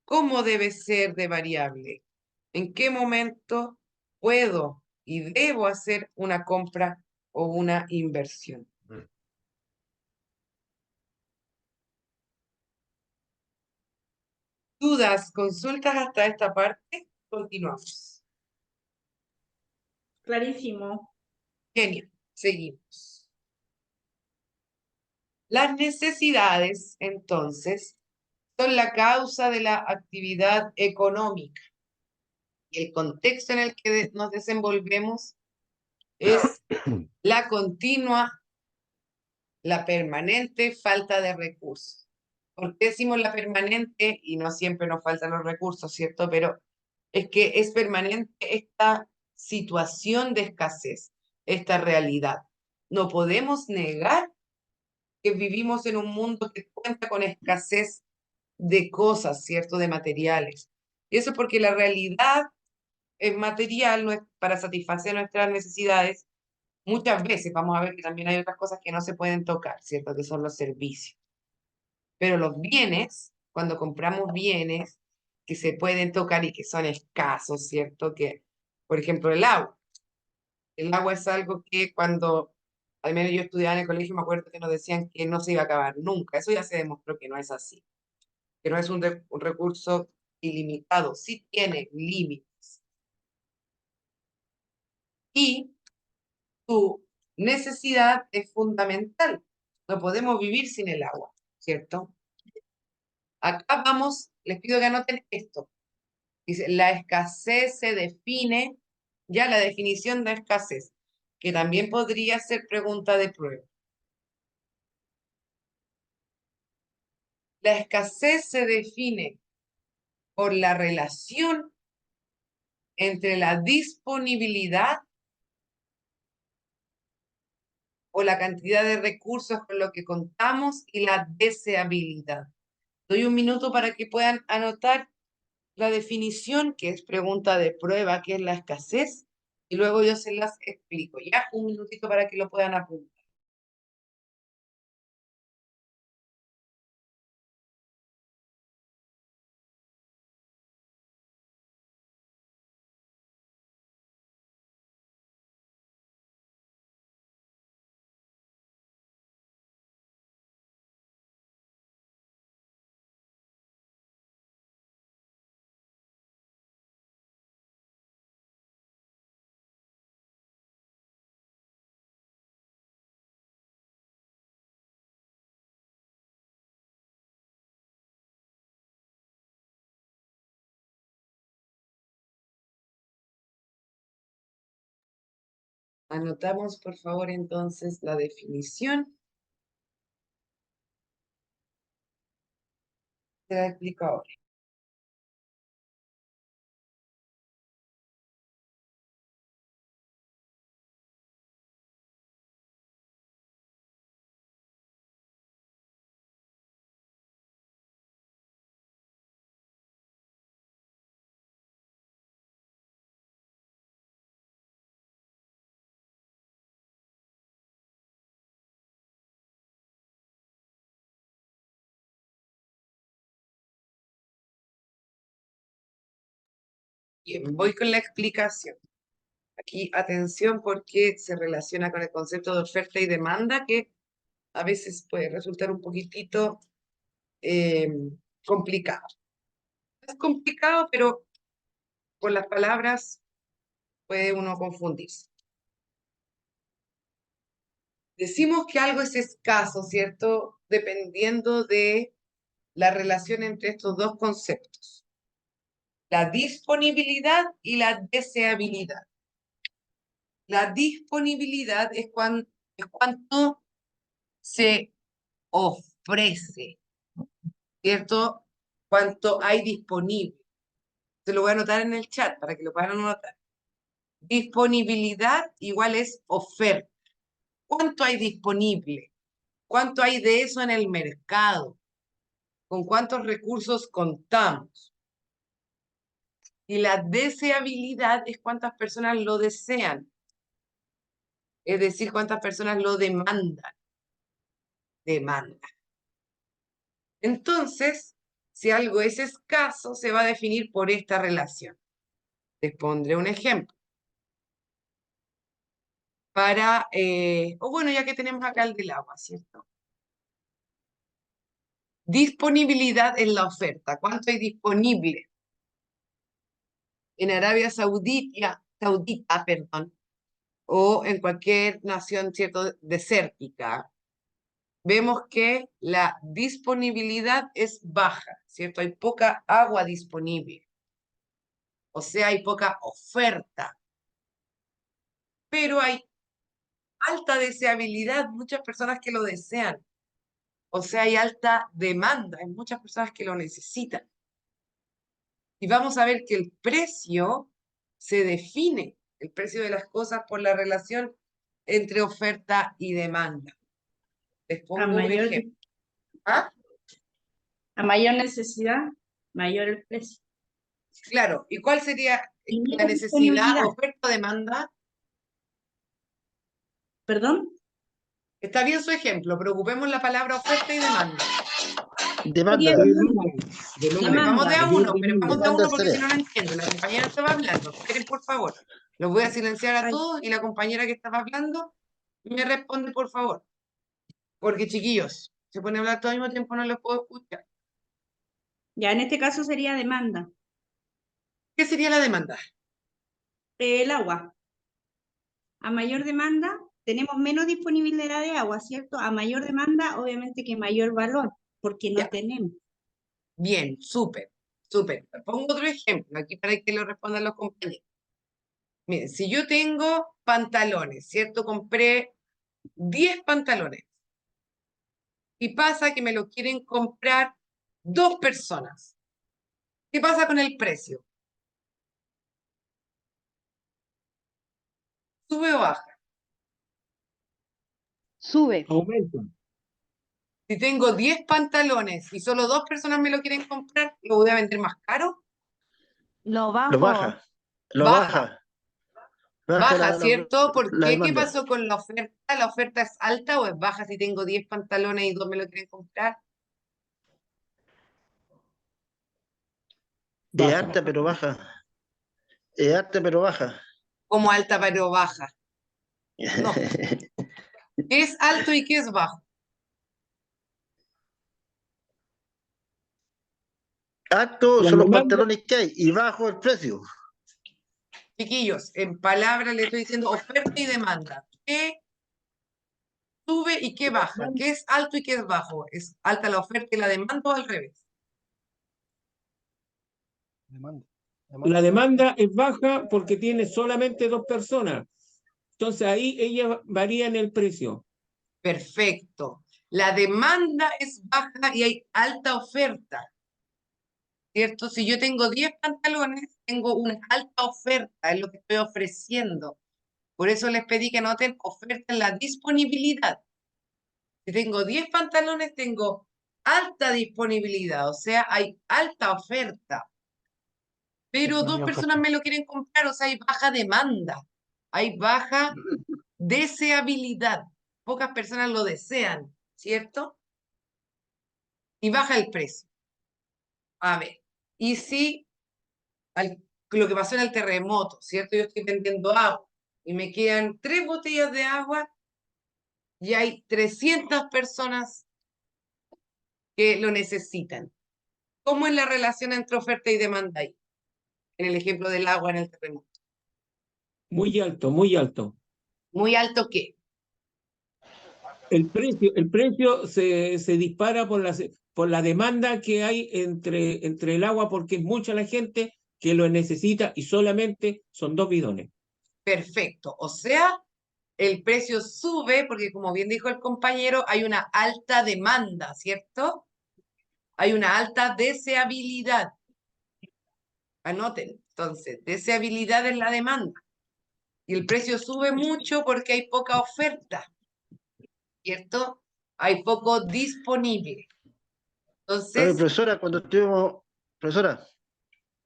cómo debe ser de variable, en qué momento puedo y debo hacer una compra o una inversión. ¿Dudas, consultas hasta esta parte? Continuamos. Clarísimo. Genial, seguimos. Las necesidades, entonces, son la causa de la actividad económica. Y el contexto en el que nos desenvolvemos es la continua, la permanente falta de recursos. ¿Por qué decimos la permanente? Y no siempre nos faltan los recursos, ¿cierto? Pero es que es permanente esta situación de escasez, esta realidad. No podemos negar que vivimos en un mundo que cuenta con escasez de cosas, ¿cierto? De materiales. Y eso porque la realidad es material no es para satisfacer nuestras necesidades. Muchas veces vamos a ver que también hay otras cosas que no se pueden tocar, ¿cierto? Que son los servicios. Pero los bienes, cuando compramos bienes que se pueden tocar y que son escasos, ¿cierto? Que, por ejemplo, el agua. El agua es algo que cuando, al menos yo estudiaba en el colegio, me acuerdo que nos decían que no se iba a acabar nunca. Eso ya se demostró que no es así. Que no es un recurso ilimitado, sí tiene límites. Y tu necesidad es fundamental. No podemos vivir sin el agua, ¿cierto? Acá vamos, les pido que anoten esto. Dice, la escasez se define, ya la definición de escasez, que también podría ser pregunta de prueba. La escasez se define por la relación entre la disponibilidad o la cantidad de recursos con lo que contamos y la deseabilidad. Doy un minuto para que puedan anotar la definición, que es pregunta de prueba, que es la escasez, y luego yo se las explico. Ya, un minutito para que lo puedan apuntar. Anotamos, por favor, entonces la definición. Te la explico ahora. Bien, voy con la explicación. Aquí, atención, porque se relaciona con el concepto de oferta y demanda, que a veces puede resultar un poquitito eh, complicado. Es complicado, pero con las palabras puede uno confundirse. Decimos que algo es escaso, ¿cierto? Dependiendo de la relación entre estos dos conceptos. La disponibilidad y la deseabilidad. La disponibilidad es cuánto se ofrece, ¿cierto? Cuánto hay disponible. Se lo voy a anotar en el chat para que lo puedan anotar. Disponibilidad igual es oferta. ¿Cuánto hay disponible? ¿Cuánto hay de eso en el mercado? ¿Con cuántos recursos contamos? Y la deseabilidad es cuántas personas lo desean. Es decir, cuántas personas lo demandan. Demanda. Entonces, si algo es escaso, se va a definir por esta relación. Les pondré un ejemplo. O bueno, ya que tenemos acá el del agua, ¿cierto? Disponibilidad en la oferta. ¿Cuánto hay disponible? En Arabia Saudita, perdón, o en cualquier nación, ¿cierto?, desértica, vemos que la disponibilidad es baja, ¿cierto? Hay poca agua disponible. O sea, hay poca oferta. Pero hay alta deseabilidad, muchas personas que lo desean. O sea, hay alta demanda, hay muchas personas que lo necesitan. Y vamos a ver que el precio se define, el precio de las cosas, por la relación entre oferta y demanda. Les A pongo un mayor, ejemplo. ¿Ah? a mayor necesidad, mayor el precio. Claro, ¿y cuál sería Y la menos necesidad, disponibilidad. oferta, demanda? ¿Perdón? Está bien su ejemplo, pero ocupemos la palabra oferta y demanda. Demanda. Sería A ver, vamos de a demanda. uno, pero vamos de a Demanda uno porque si sería. no, no entiendo. La compañera estaba hablando. Esperen, por favor. Los voy a silenciar a Ay, todos y la compañera que estaba hablando me responde, por favor. Porque, chiquillos, se pone a hablar todo al mismo tiempo, no los puedo escuchar. ya en este caso sería demanda. ¿Qué sería la demanda? El agua. A mayor demanda, tenemos menos disponibilidad de agua, ¿cierto? A mayor demanda, obviamente que mayor valor, porque no Ya. tenemos. Bien, súper, súper. Pongo otro ejemplo aquí para que lo respondan los compañeros. Miren, si yo tengo pantalones, ¿cierto? Compré 10 pantalones y pasa que me lo quieren comprar 2 personas. ¿Qué pasa con el precio? ¿Sube o baja? Sube. Aumenta. Si tengo 10 pantalones y solo 2 personas me lo quieren comprar, ¿lo voy a vender más caro? Lo Lo bajo. baja. Lo Baja, baja. Baja baja, ¿cierto? ¿Por la qué? ¿Qué demanda. pasó con la oferta? ¿La oferta es alta o es baja si tengo 10 pantalones y 2 me lo quieren comprar? Es Baja. alta pero baja. Es alta pero baja. Como alta pero baja. No. ¿Qué es alto y qué es bajo? Alto La son los demanda, pantalones que hay y bajo el precio. Chiquillos, en palabras le estoy diciendo oferta y demanda. ¿Qué sube y qué baja? ¿Qué es alto y qué es bajo? ¿Es alta la oferta y la demanda o al revés? demanda. La demanda es baja porque tiene solamente 2 personas. Entonces ahí ellas varían el precio. Perfecto. La demanda es baja y hay alta oferta, ¿cierto? Si yo tengo 10 pantalones, tengo una alta oferta, es lo que estoy ofreciendo. Por eso les pedí que anoten oferta en la disponibilidad. Si tengo 10 pantalones, tengo alta disponibilidad, o sea, hay alta oferta. Pero 2 personas me lo quieren comprar, o sea, hay baja demanda, hay baja deseabilidad. Pocas personas lo desean, ¿cierto? Y baja el precio. A ver, y si lo que pasó en el terremoto, ¿cierto? Yo estoy vendiendo agua y me quedan 3 botellas de agua y hay 300 personas que lo necesitan. ¿Cómo es la relación entre oferta y demanda ahí? En el ejemplo del agua en el terremoto. Muy alto, muy alto. ¿Muy alto qué? El precio se dispara por la demanda que hay entre el agua, porque es mucha la gente que lo necesita y solamente son 2 bidones. Perfecto. O sea, el precio sube porque, como bien dijo el compañero, hay una alta demanda, ¿cierto? Hay una alta deseabilidad. Anoten, entonces, deseabilidad es la demanda. Y el precio sube mucho porque hay poca oferta, ¿cierto? Hay poco disponible. Oye, Entonces, profesora, cuando estuvimos, profesora,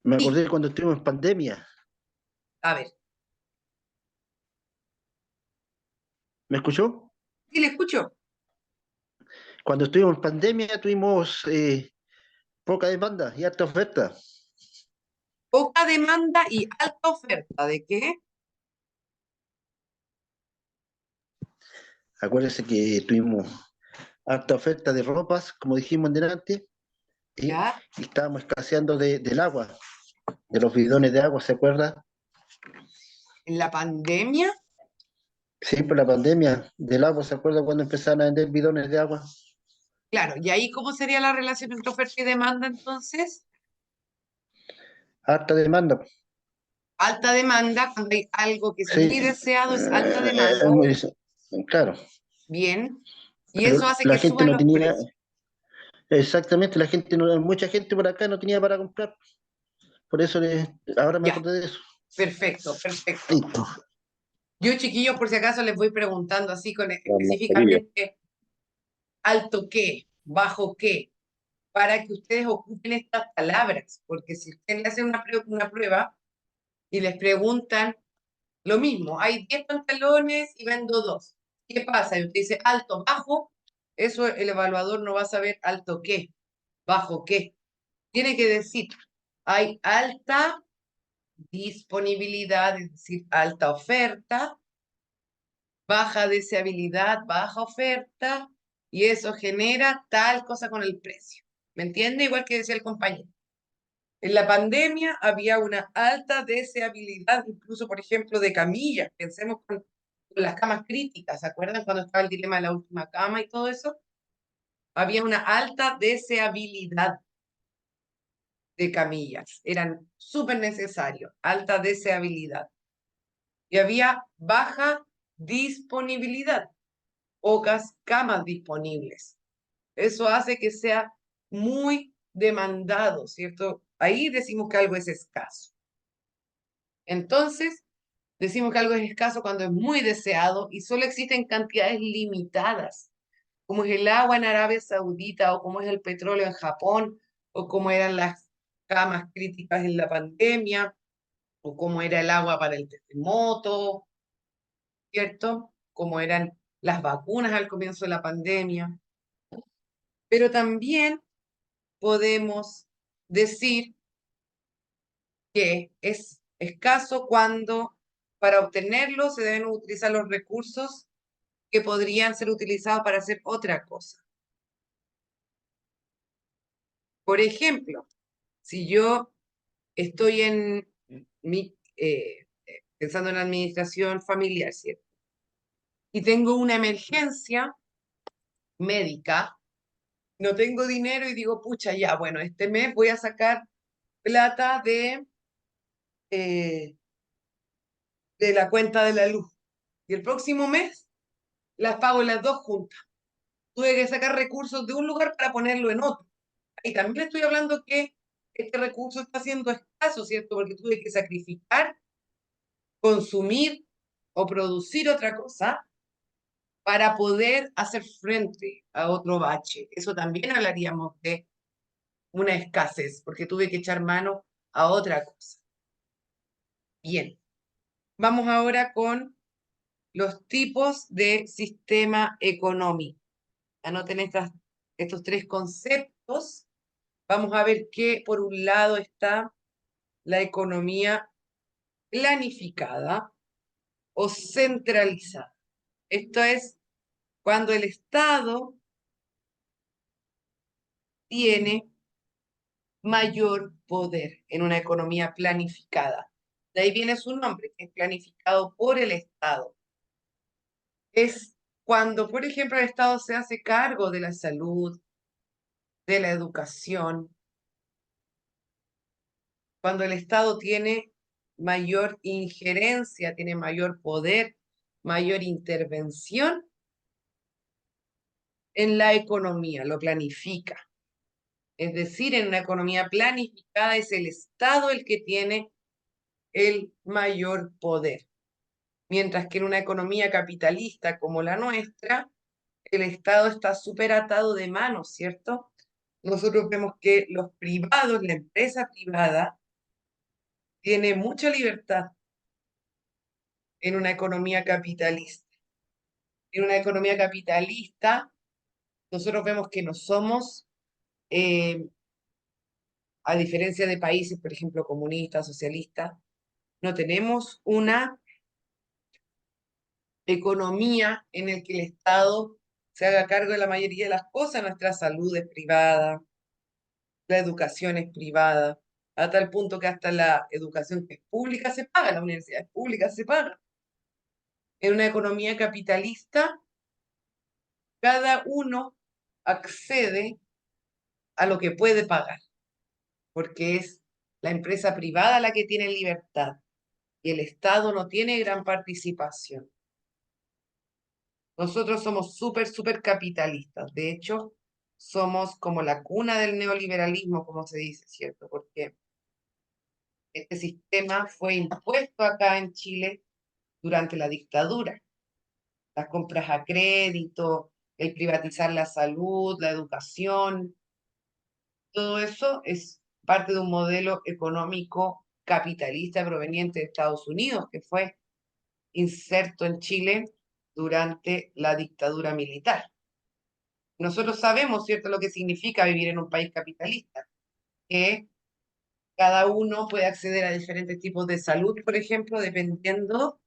Me Sí, acordé cuando estuvimos en pandemia. a ver, ¿Me escuchó? sí le escucho. Cuando estuvimos en pandemia tuvimos poca demanda y alta oferta. Poca demanda y alta oferta. ¿De qué? Acuérdense que tuvimos alta oferta de ropas, como dijimos delante, ¿Ya? y estábamos escaseando del agua, de los bidones de agua, ¿se acuerda? En la pandemia, Sí, por la pandemia del agua, ¿se acuerda cuando empezaron a vender bidones de agua? claro. ¿Y ahí cómo sería la relación entre oferta y demanda entonces? Alta demanda. Alta demanda, cuando hay algo que es Sí, muy deseado, es alta es demanda. claro, Bien. Y eso pero hace la que gente suban no los tenía, precios. exactamente, la gente no, mucha gente por acá no tenía para comprar, por eso ahora me Ya, acordé de eso. perfecto, perfecto. Listo. Yo, chiquillos, por si acaso les voy preguntando así con específicamente alto qué, bajo qué, para que ustedes ocupen estas palabras, porque si ustedes le hacen una prueba y les preguntan lo mismo, hay 10 pantalones y vendo 2. ¿Qué pasa? Y usted dice alto, bajo, eso el evaluador no va a saber alto qué, bajo qué. Tiene que decir, hay alta disponibilidad, es decir, alta oferta, baja deseabilidad, baja oferta, y eso genera tal cosa con el precio. ¿Me entiende? Igual que decía el compañero. En la pandemia había una alta deseabilidad, incluso, por ejemplo, de camillas. Pensemos con las camas críticas, ¿se acuerdan cuando estaba el dilema de la última cama y todo eso? Había una alta deseabilidad de camillas, eran súper necesarios, alta deseabilidad. Y había baja disponibilidad, pocas camas disponibles. Eso hace que sea muy demandado, ¿cierto? Ahí decimos que algo es escaso. Entonces, decimos que algo es escaso cuando es muy deseado y solo existen cantidades limitadas, como es el agua en Arabia Saudita o como es el petróleo en Japón o como eran las camas críticas en la pandemia o como era el agua para el terremoto, ¿cierto? Como eran las vacunas al comienzo de la pandemia. Pero también podemos decir que es escaso cuando para obtenerlo se deben utilizar los recursos que podrían ser utilizados para hacer otra cosa. Por ejemplo, si yo estoy pensando en la administración familiar, ¿cierto? Y tengo una emergencia médica, no tengo dinero y digo, pucha, ya, bueno, este mes voy a sacar plata eh, de la cuenta de la luz. Y el próximo mes las pago las dos juntas. Tuve que sacar recursos de un lugar para ponerlo en otro. Y también estoy hablando que este recurso está siendo escaso, ¿cierto? Porque tuve que sacrificar, consumir o producir otra cosa para poder hacer frente a otro bache. Eso también hablaríamos de una escasez, porque tuve que echar mano a otra cosa. Bien, vamos ahora con los tipos de sistema económico. Anoten estos tres conceptos. Vamos a ver que por un lado está la economía planificada o centralizada. Esto es cuando el Estado tiene mayor poder en una economía planificada. De ahí viene su nombre, que es planificado por el Estado. Es cuando, por ejemplo, el Estado se hace cargo de la salud, de la educación, cuando el Estado tiene mayor injerencia, tiene mayor poder, mayor intervención en la economía, lo planifica. Es decir, en una economía planificada es el Estado el que tiene el mayor poder. Mientras que en una economía capitalista como la nuestra, el Estado está súper atado de manos, ¿cierto? Nosotros vemos que los privados, la empresa privada, tiene mucha libertad en una economía capitalista. En una economía capitalista, nosotros vemos que no somos, a diferencia de países, por ejemplo, comunistas, socialistas, no tenemos una economía en la que el Estado se haga cargo de la mayoría de las cosas. Nuestra salud es privada, la educación es privada, a tal punto que hasta la educación que es pública se paga, la universidad es pública se paga. En una economía capitalista, cada uno accede a lo que puede pagar, porque es la empresa privada la que tiene libertad y el Estado no tiene gran participación. Nosotros somos súper capitalistas. De hecho, somos como la cuna del neoliberalismo, como se dice, ¿cierto? Porque este sistema fue impuesto acá en Chile durante la dictadura. Las compras a crédito, el privatizar la salud, la educación, todo eso es parte de un modelo económico capitalista proveniente de Estados Unidos, que fue inserto en Chile durante la dictadura militar. Nosotros sabemos, ¿cierto?, lo que significa vivir en un país capitalista, que cada uno puede acceder a diferentes tipos de salud, por ejemplo, dependiendo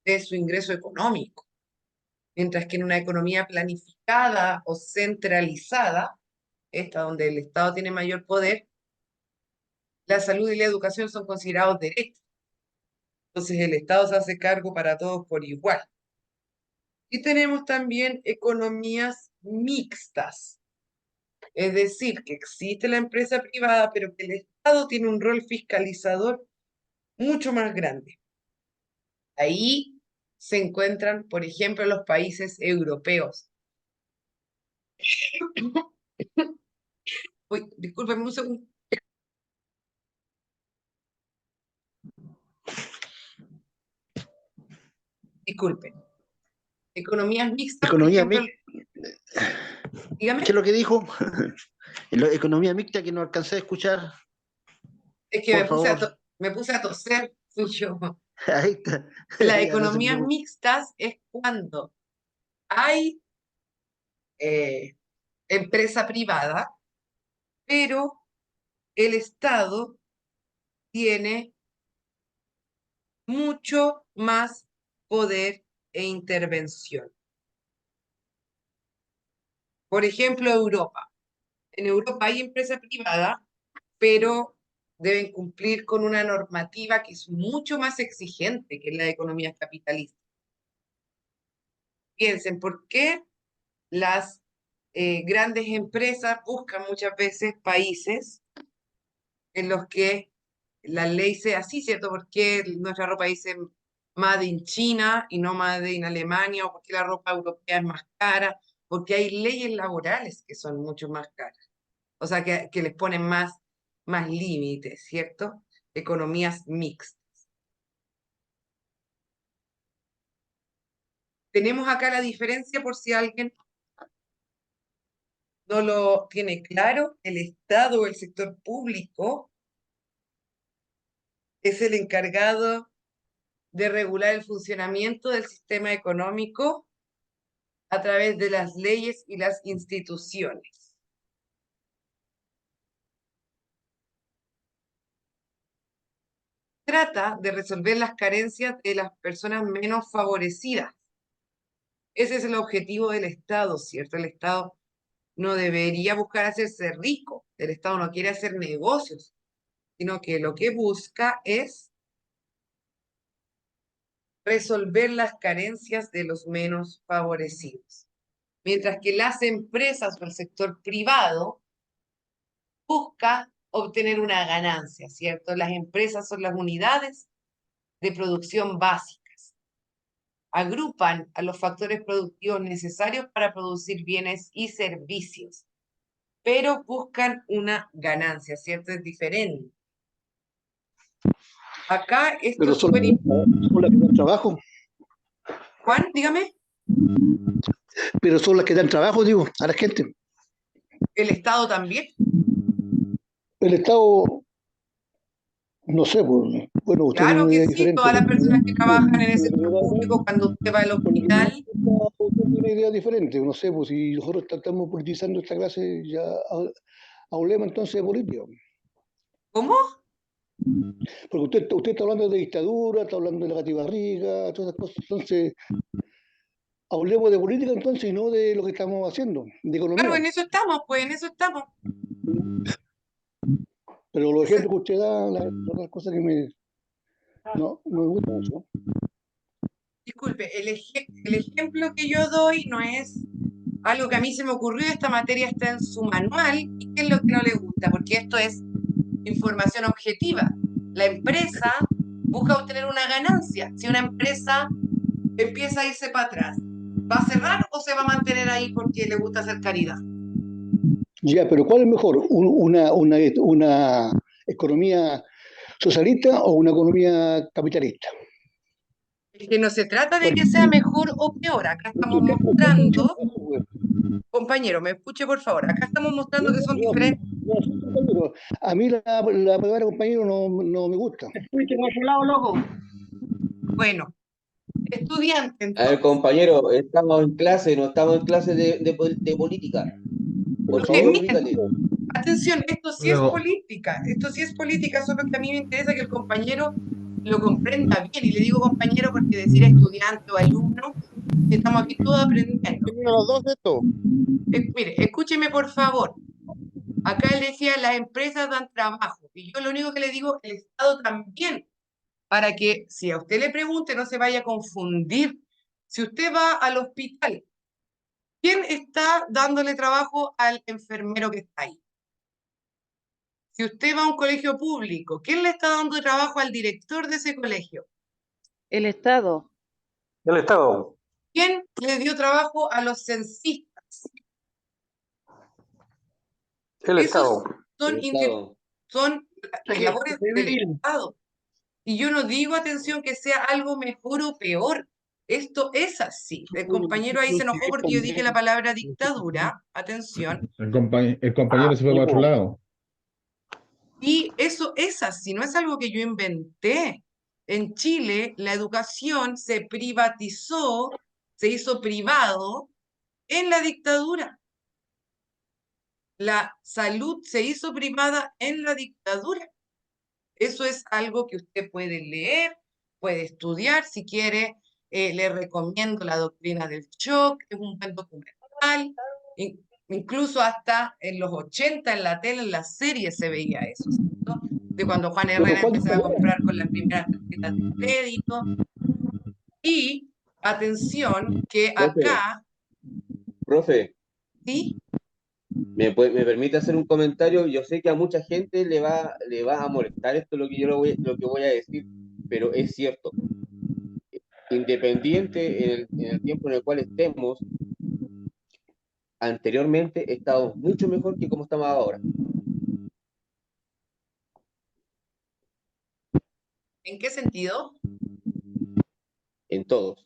de su ingreso económico. Mientras que en una economía planificada o centralizada, esta donde el Estado tiene mayor poder, la salud y la educación son considerados derechos. Entonces el Estado se hace cargo para todos por igual. Y tenemos también economías mixtas. Es decir, que existe la empresa privada, pero que el Estado tiene un rol fiscalizador mucho más grande. Ahí se encuentran, por ejemplo, los países europeos. Uy, discúlpenme un segundo. Disculpen. Economías mixtas, por Economía ejemplo, mixta, dígame, ¿qué es lo que dijo? La economía mixta que no alcancé a escuchar, es que por favor. me puse a toser, fui yo. Ahí está. Las Ya no se economías preocupe. mixtas es cuando hay empresa privada, pero el Estado tiene mucho más poder e intervención. Por ejemplo, Europa. En Europa hay empresa privada, pero deben cumplir con una normativa que es mucho más exigente que la de economía capitalista. Piensen, ¿por qué las grandes empresas buscan muchas veces países en los que la ley sea así, ¿cierto? ¿Por qué nuestra ropa dice Made in China y no Made in Alemania? ¿O por qué la ropa europea es más cara? Porque hay leyes laborales que son mucho más caras. O sea, que les ponen más límites, ¿cierto? Economías mixtas. Tenemos acá la diferencia por si alguien no lo tiene claro. El Estado o el sector público es el encargado de regular el funcionamiento del sistema económico a través de las leyes y las instituciones. Trata de resolver las carencias de las personas menos favorecidas. Ese es el objetivo del Estado, ¿cierto? El Estado no debería buscar hacerse rico. El Estado no quiere hacer negocios, sino que lo que busca es resolver las carencias de los menos favorecidos. Mientras que las empresas o el sector privado busca obtener una ganancia, ¿cierto? Las empresas son las unidades de producción básicas. Agrupan a los factores productivos necesarios para producir bienes y servicios, pero buscan una ganancia, ¿cierto? Es diferente. Acá esto Pero es súper son las que dan trabajo. Juan, dígame, Pero son las que dan trabajo, digo, a la gente. el Estado también. El Estado No sé, pues, bueno, usted tiene Claro una que idea sí, diferente. todas las personas que trabajan en el Por lo que sector yo público, cuando usted va al por lo que yo hospital, usted tiene una idea diferente. No sé, pues si nosotros estamos politizando esta clase, ya hablemos entonces de política. ¿cómo? Porque usted está hablando de dictadura, está hablando de la Gatibarriga, todas esas cosas. Entonces, hablemos de política entonces y no de lo que estamos haciendo, de Claro, economía. en eso estamos, pues en eso estamos. Pero los Ese- ejemplos que usted da, las otras cosas que no me gustan mucho. disculpe, el ejemplo que yo doy no es algo que a mí se me ocurrió, esta materia está en su manual, y qué es lo que no le gusta, porque esto es información objetiva. La empresa busca obtener una ganancia. Si una empresa empieza a irse para atrás, ¿va a cerrar o se va a mantener ahí porque le gusta hacer caridad? Ya, pero ¿cuál es mejor? ¿Una economía socialista o una economía capitalista? Es que no se trata de ¿Cuál? que sea mejor o peor. Acá estamos Usted está diciendo mostrando, eso, pues. compañero, me escuche por favor, acá estamos mostrando No, que son no, diferentes. no, compañero. A mí la palabra compañero no me gusta. Fuiste por otro lado, loco. Bueno, estudiante A ver, entonces. compañero, estamos en clase, no estamos en clase de política. Por Porque favor, miren, ubícate. atención, esto sí es Luego, política, esto sí es política, solo que a mí me interesa que el compañero lo comprenda bien. Y le digo compañero porque decir estudiante o alumno, estamos aquí todos aprendiendo. Termina a las 12 esto. Mire, escúcheme por favor. Acá él decía, las empresas dan trabajo. Y yo lo único que le digo, el Estado también, para que si a usted le pregunte, no se vaya a confundir. Si usted va al hospital, ¿quién está dándole trabajo al enfermero que está ahí? Si usted va a un colegio público, ¿quién le está dando trabajo al director de ese colegio? El Estado. El Estado. ¿Quién le dio trabajo a los censistas? El Esos Estado. son, El Estado. son Es que labores del civil. Estado. Y yo no digo, atención, que sea algo mejor o peor. Esto es así. El compañero ahí se enojó porque yo dije la palabra dictadura. Atención. El compañero se fue para otro lado. Y eso es así, no es algo que yo inventé. En Chile, la educación se privatizó, se hizo privado en la dictadura. La salud se hizo privada en la dictadura. Eso es algo que usted puede leer, puede estudiar. Si quiere, le recomiendo La doctrina del shock, es un buen documental. Incluso hasta en los 80 en la tele, en las series se veía eso, ¿cierto? De cuando Juan Pero Herrera ¿cuánto empezaba a está allá? comprar con las primeras tarjetas de crédito. Y atención, que Profe, acá, profe, ¿sí? ¿me permite hacer un comentario? Yo sé que a mucha gente le va a molestar esto lo que lo que voy a decir, pero es cierto. Independiente en el tiempo en el cual estemos, anteriormente estábamos mucho mejor que como estamos ahora, ¿En qué sentido? en todos.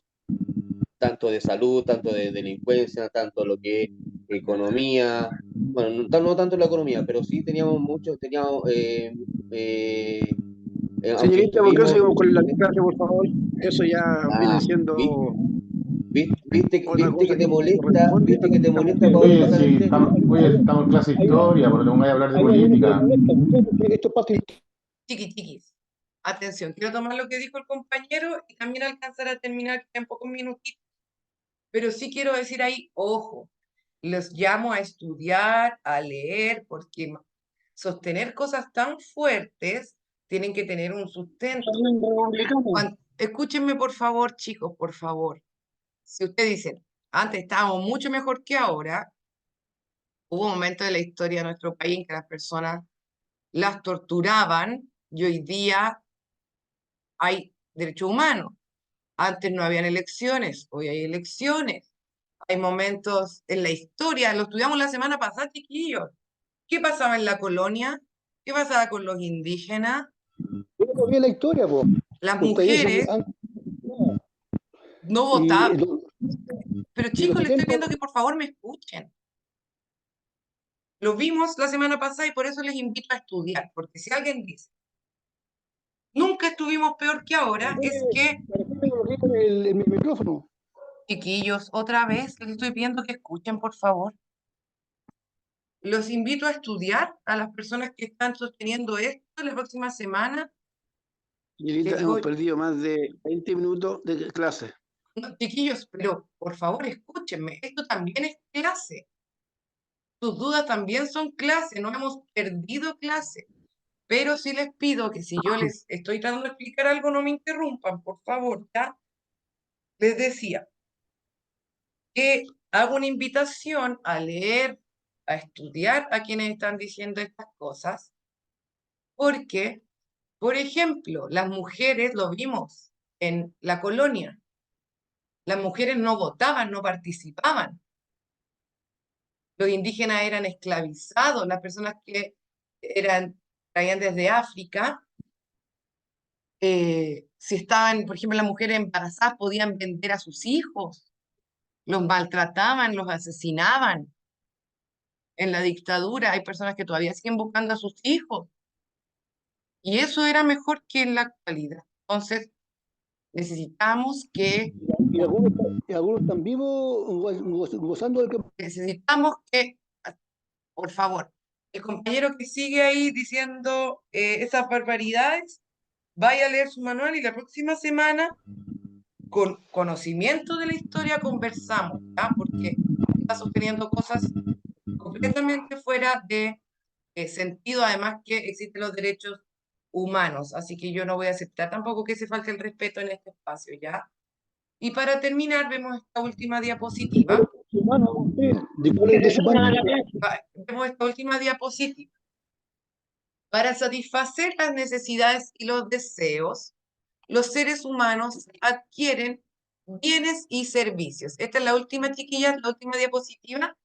Tanto de salud, tanto de delincuencia, tanto lo que es economía, bueno, no tanto la economía, pero sí teníamos, aunque Señorita, ¿por qué no estuvimos, seguimos con la clase, por favor? Eso ya viene ah, siendo otra viste cosa que que te no molesta, corresponde a viste lo que que te estamos molesta viendo. cuando Oye, tocan el si tema. estamos en clase de Hay una, historia, pero no voy a hablar de hay una que me política. molesta mucho porque esto es parte Chiquis. Atención, quiero tomar lo que dijo el compañero y también alcanzar a terminar en pocos minutitos. Pero sí quiero decir ahí, ojo, los llamo a estudiar, a leer, porque sostener cosas tan fuertes tienen que tener un sustento. Escúchenme, por favor, chicos, por favor. Si ustedes dicen, antes estábamos mucho mejor que ahora, hubo momentos de la historia de nuestro país en que las personas las torturaban y hoy día hay derechos humanos. Antes no habían elecciones, hoy hay elecciones. Hay momentos en la historia, lo estudiamos la semana pasada, chiquillos. ¿Qué pasaba en la colonia? ¿Qué pasaba con los indígenas? Yo bien la historia, po. Las Usted dice, mujeres no y, votaban. Pero y los chicos, les estoy 70, pidiendo que por favor me escuchen. Lo vimos la semana pasada y por eso les invito a estudiar, porque si alguien dice nunca estuvimos peor que ahora, es que, ¿Para qué me coloqué el micrófono? chiquillos, otra vez les estoy pidiendo que escuchen, por favor. Los invito a estudiar a las personas que están sosteniendo esto la próxima semana. Señorita, Les hemos doy- perdido más de 20 minutos de clase. No, chiquillos, pero por favor escúchenme, esto también es clase. Tus dudas también son clase, no hemos perdido clase. Pero sí les pido que si yo les estoy tratando de explicar algo, no me interrumpan, por favor, ¿ya? Les decía que hago una invitación a leer, a estudiar a quienes están diciendo estas cosas, porque, por ejemplo, las mujeres, lo vimos en la colonia, las mujeres no votaban, no participaban. Los indígenas eran esclavizados, las personas que traían desde África, si estaban, por ejemplo, las mujeres embarazadas podían vender a sus hijos, los maltrataban, los asesinaban. En la dictadura hay personas que todavía siguen buscando a sus hijos y eso era mejor que en la actualidad. Entonces, necesitamos que, Y algunos están vivos gozando del que... necesitamos que, por favor, el compañero que sigue ahí diciendo esas barbaridades, vaya a leer su manual y la próxima semana, con conocimiento de la historia, conversamos, ¿ya? Porque está sosteniendo cosas completamente fuera de sentido, además que existen los derechos humanos, así que yo no voy a aceptar tampoco que se falte el respeto en este espacio, ¿ya? Y para terminar, vemos esta última diapositiva. Vemos esta última diapositiva. Para satisfacer las necesidades y los deseos, los seres humanos adquieren bienes y servicios. Esta es la última, chiquillas, la última diapositiva.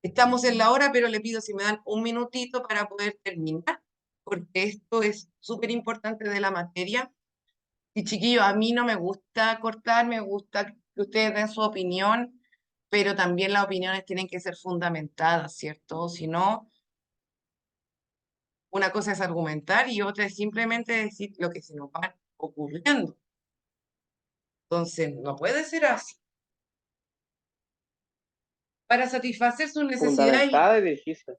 Estamos en la hora, pero le pido si me dan un minutito para poder terminar, porque esto es súper importante de la materia. Y chiquillos, a mí no me gusta cortar, me gusta que ustedes den su opinión, pero también las opiniones tienen que ser fundamentadas, ¿cierto? Si no, una cosa es argumentar y otra es simplemente decir lo que se nos va ocurriendo. Entonces, no puede ser así. Para satisfacer sus necesidades, Fundamentada y dijiste.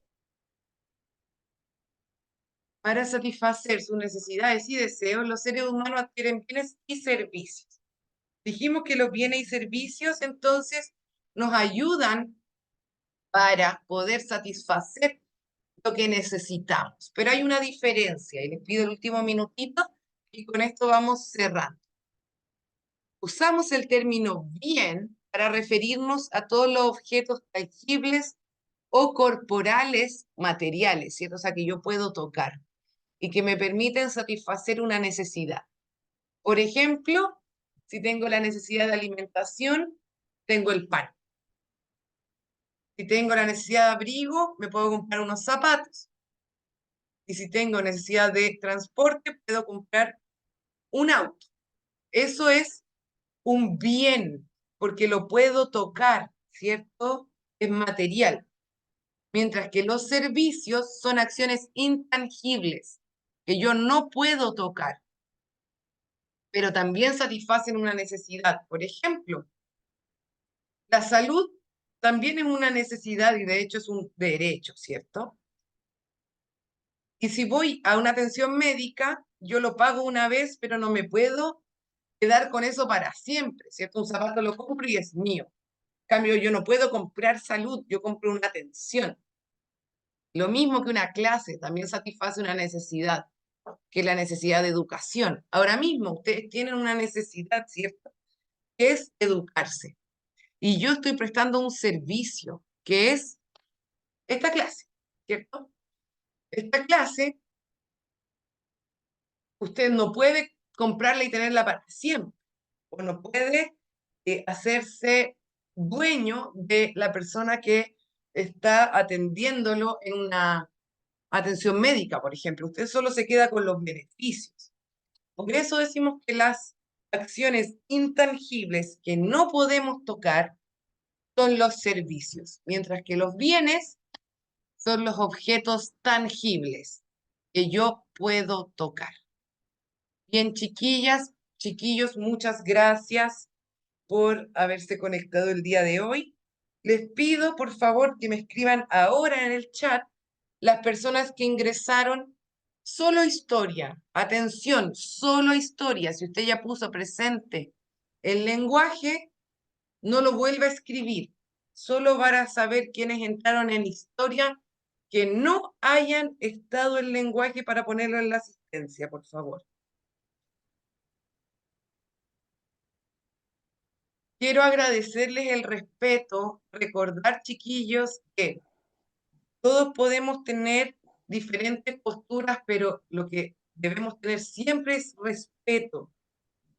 para satisfacer sus necesidades y deseos, los seres humanos adquieren bienes y servicios. Dijimos que los bienes y servicios entonces nos ayudan para poder satisfacer lo que necesitamos. Pero hay una diferencia y les pido el último minutito y con esto vamos cerrando. Usamos el término bien para referirnos a todos los objetos tangibles o corporales materiales, ¿cierto? O sea, que yo puedo tocar y que me permiten satisfacer una necesidad. Por ejemplo, si tengo la necesidad de alimentación, tengo el pan. Si tengo la necesidad de abrigo, me puedo comprar unos zapatos. Y si tengo necesidad de transporte, puedo comprar un auto. Eso es un bien, porque lo puedo tocar, ¿cierto? Es material. Mientras que los servicios son acciones intangibles, que yo no puedo tocar, pero también satisfacen una necesidad. Por ejemplo, la salud también es una necesidad y de hecho es un derecho, ¿cierto? Y si voy a una atención médica, yo lo pago una vez, pero no me puedo quedar con eso para siempre, ¿cierto? Un zapato lo compro y es mío. En cambio, yo no puedo comprar salud, yo compro una atención. Lo mismo que una clase, también satisface una necesidad, que es la necesidad de educación. Ahora mismo ustedes tienen una necesidad, ¿cierto? Que es educarse. Y yo estoy prestando un servicio, que es esta clase, ¿cierto? Esta clase, usted no puede comprarla y tenerla para siempre, o no puede hacerse dueño de la persona que está atendiéndolo en una atención médica, por ejemplo. Usted solo se queda con los beneficios. Por eso decimos que las acciones intangibles que no podemos tocar son los servicios, mientras que los bienes son los objetos tangibles que yo puedo tocar. Bien, chiquillas, chiquillos, muchas gracias por haberse conectado el día de hoy. Les pido, por favor, que me escriban ahora en el chat las personas que ingresaron solo historia. Atención, solo historia. Si usted ya puso presente el lenguaje, no lo vuelva a escribir. Solo para saber quiénes entraron en historia que no hayan estado en lenguaje para ponerlo en la asistencia, por favor. Quiero agradecerles el respeto, recordar, chiquillos, que todos podemos tener diferentes posturas, pero lo que debemos tener siempre es respeto,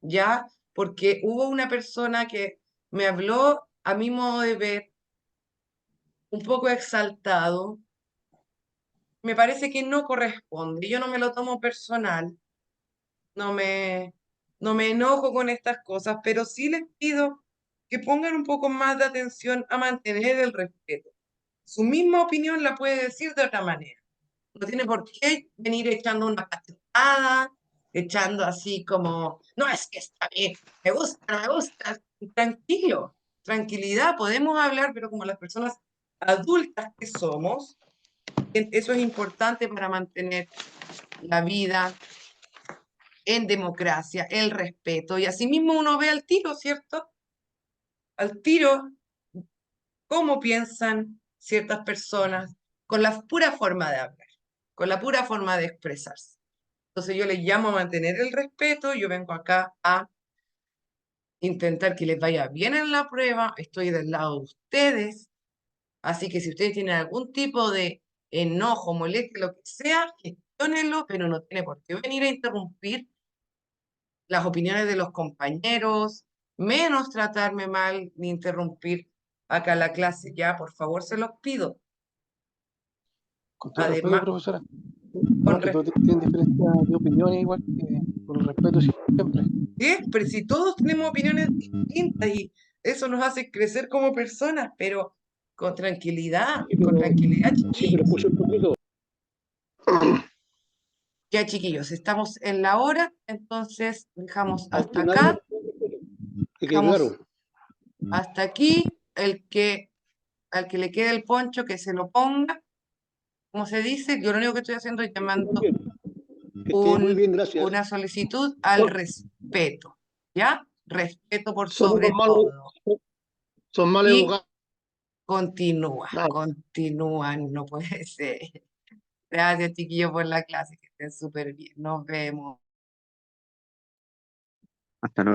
¿ya? Porque hubo una persona que me habló a mi modo de ver un poco exaltado. Me parece que no corresponde. Yo no me lo tomo personal, no me enojo con estas cosas, pero sí les pido que pongan un poco más de atención a mantener el respeto. Su misma opinión la puede decir de otra manera. No tiene por qué venir echando una patada, echando así como, no, es que está bien, me gusta, no me gusta. Tranquilo, tranquilidad, podemos hablar, pero como las personas adultas que somos, eso es importante para mantener la vida en democracia, el respeto. Y asimismo uno ve al tiro, ¿cierto? Al tiro cómo piensan ciertas personas con la pura forma de hablar, con la pura forma de expresarse. Entonces yo les llamo a mantener el respeto, yo vengo acá a intentar que les vaya bien en la prueba, estoy del lado de ustedes, así que si ustedes tienen algún tipo de enojo, molestia, lo que sea, gestiónenlo, pero no tiene por qué venir a interrumpir las opiniones de los compañeros, menos tratarme mal ni interrumpir acá la clase, ya, por favor, se los pido. Con todo respeto, Además, profesora. con No, que todos tienen diferencia de opiniones igual, con el respeto siempre. Pero si todos tenemos opiniones distintas y eso nos hace crecer como personas, pero con tranquilidad, Sí, pero chiquillos. puso un poquito. Ya, chiquillos, estamos en la hora, entonces dejamos hasta Ordinario, acá, que quede dejamos claro. hasta aquí, al que le quede el poncho, que se lo ponga, como se dice, yo lo único que estoy haciendo es llamando Que esté muy bien, gracias. una solicitud al respeto, ¿ya? Respeto por Son sobre unos malos, todo. son mal Y educados. continúan, no puede ser. Gracias, chiquillos, por la clase, que estén súper bien. Nos vemos. Hasta luego.